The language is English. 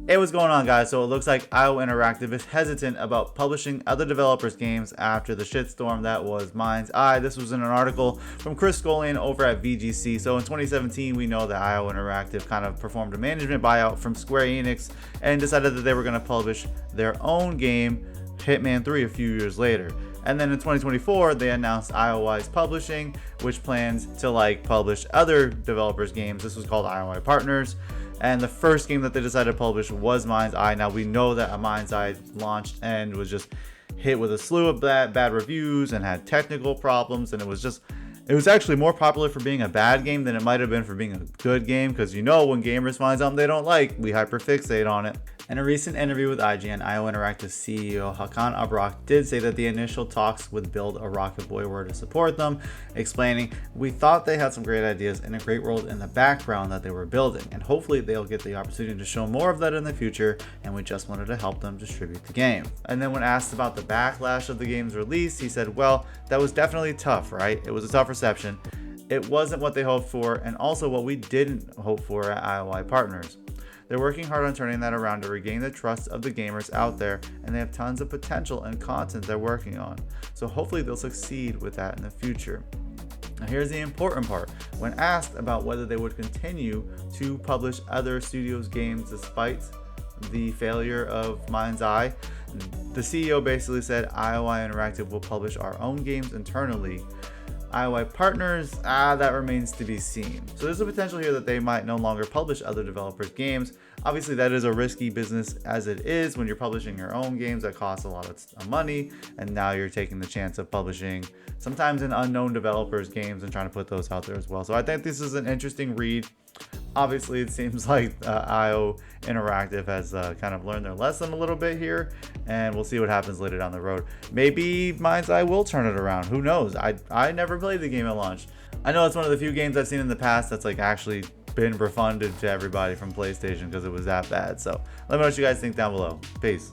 Hey, what's going on, guys? So it looks like iointeractive is hesitant about publishing other developers' games after the shitstorm that was Mindseye. This was in an article from Chris Scullion over at VGC. So in 2017, we know that iointeractive kind of performed a management buyout from Square Enix and decided that they were going to publish their own game, Hitman 3, a few years later. And then in 2024, they announced iOI's Publishing, which plans to publish other developers' games. This was called iOI Partners. And the first game that they decided to publish was Mindseye. Now we know that a Mindseye launched and was just hit with a slew of bad reviews and had technical problems, and it was actually more popular for being a bad game than it might have been for being a good game, because when gamers find something they don't like, we hyperfixate on it. In a recent interview with IGN, iointeractive CEO Hakan Abrak did say that the initial talks with Build a Rocket Boy were to support them, explaining, "We thought they had some great ideas and a great world in the background that they were building, and hopefully they'll get the opportunity to show more of that in the future, and we just wanted to help them distribute the game." And then when asked about the backlash of the game's release, he said, "Well, that was definitely tough, right? It was a tough reception. It wasn't what they hoped for, and also what we didn't hope for at iOI Partners. They're working hard on turning that around to regain the trust of the gamers out there, and they have tons of potential and content they're working on. So hopefully they'll succeed with that in the future." Now here's the important part. When asked about whether they would continue to publish other studios' games despite the failure of Mindseye, the CEO basically said, "iOI Interactive will publish our own games internally. iOI Partners, that remains to be seen." So there's a potential here that they might no longer publish other developers' games. Obviously, that is a risky business as it is when you're publishing your own games that cost a lot of money, and now you're taking the chance of publishing sometimes an unknown developer's games and trying to put those out there as well. So I think this is an interesting read. Obviously, it seems like IO Interactive has kind of learned their lesson a little bit here, and we'll see what happens later down the road. Maybe Mindseye will turn it around. Who knows? I never played the game at launch. I know it's one of the few games I've seen in the past that's actually been refunded to everybody from PlayStation because it was that bad. So let me know what you guys think down below. Peace.